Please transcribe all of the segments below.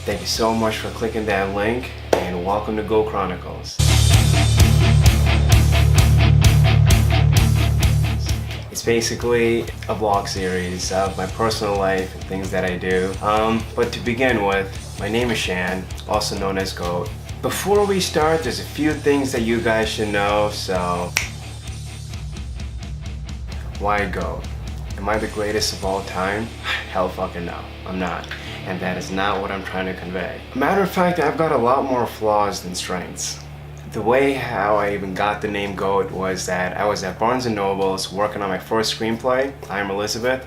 Thank you so much for clicking that link, and welcome to Go Chronicles. It's basically a vlog series of my personal life and things that I do. But to begin with, my name is Shan, also known as Goat. Before we start, there's a few things that you guys should know, so... Why Goat? Am I the greatest of all time? Hell fucking no, I'm not. And that is not what I'm trying to convey. Matter of fact, I've got a lot more flaws than strengths. The way how I even got the name Goat was that I was at Barnes & Noble's working on my first screenplay, I Am Elizabeth.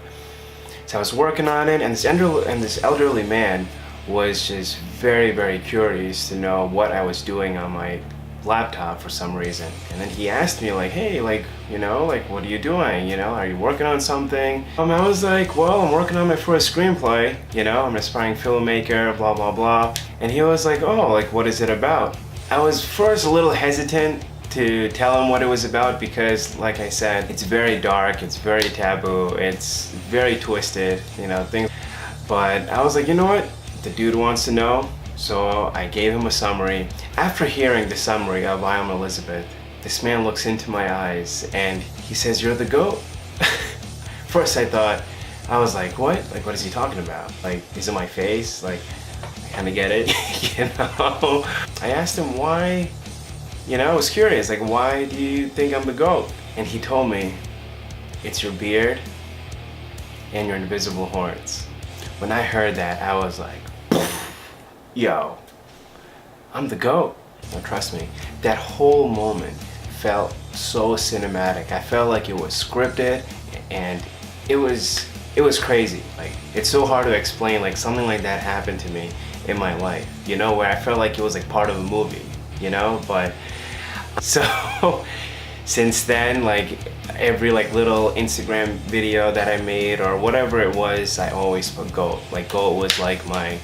So I was working on it, and this elderly man was just very, very curious to know what I was doing on my laptop for some reason. And then he asked me like, hey, what are you doing? Are you working on something? I was like, well, I'm working on my first screenplay. I'm an aspiring filmmaker, blah, blah, blah. And he was like, oh, what is it about? I was first a little hesitant to tell him what it was about because, like I said, it's very dark, it's very taboo, it's very twisted, things. But I was like, you know what? The dude wants to know. So I gave him a summary. After hearing the summary of I Am Elizabeth, this man looks into my eyes and he says, you're the GOAT. First I was like, what? What is he talking about? Is it my face? I kind of get it, I asked him why, I was curious, why do you think I'm the GOAT? And he told me, it's your beard and your invisible horns. When I heard that, I was like, yo, I'm the GOAT. Now trust me, that whole moment felt so cinematic. I felt like it was scripted, and it was crazy. It's so hard to explain, something like that happened to me in my life, where I felt like it was part of a movie, but so since then, every little Instagram video that I made or whatever it was, I always put GOAT. GOAT was my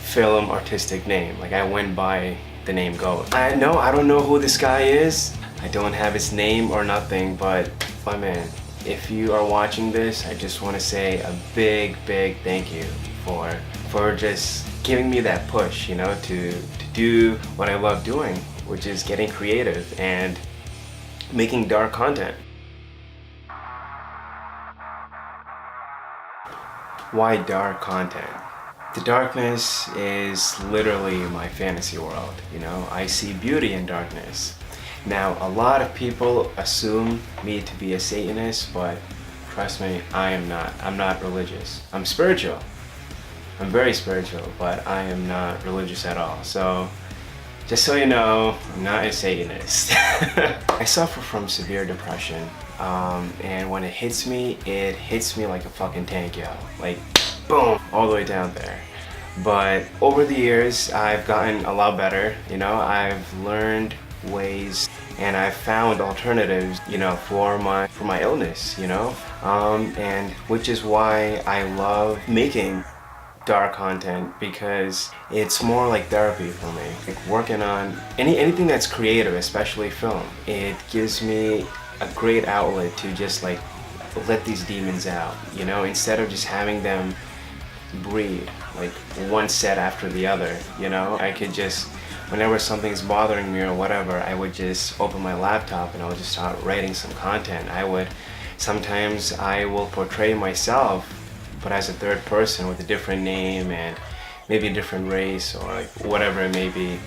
film artistic name. I went by the name GOAT. I don't know who this guy is. I don't have his name or nothing, but my man, if you are watching this, I just want to say a big thank you for just giving me that push, to do what I love doing, which is getting creative and making dark content. Why dark content? The darkness is literally my fantasy world, I see beauty in darkness. Now, a lot of people assume me to be a Satanist, but trust me, I am not. I'm not religious. I'm spiritual. I'm very spiritual, but I am not religious at all. So, just so you know, I'm not a Satanist. I suffer from severe depression, and when it hits me like a fucking tank, yo. Boom, all the way down there. But over the years, I've gotten a lot better. I've learned ways and I've found alternatives, for my illness, and which is why I love making dark content, because it's more like therapy for me. Working on anything that's creative, especially film, it gives me a great outlet to just let these demons out, instead of just having them breed one set after the other. I could just, whenever something's bothering me or whatever, I would just open my laptop and I would just start writing some content. Sometimes I will portray myself, but as a third person with a different name and maybe a different race or whatever it may be.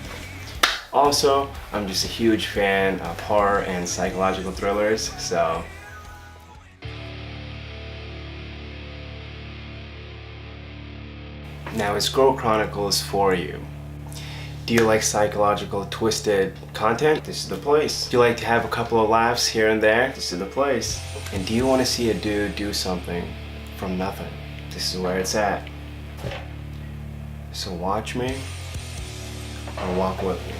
Also, I'm just a huge fan of horror and psychological thrillers, so now it's Go Chronicles for you. Do you like psychological twisted content? This is the place. Do you like to have a couple of laughs here and there? This is the place. And do you want to see a dude do something from nothing? This is where it's at. So watch me or walk with me.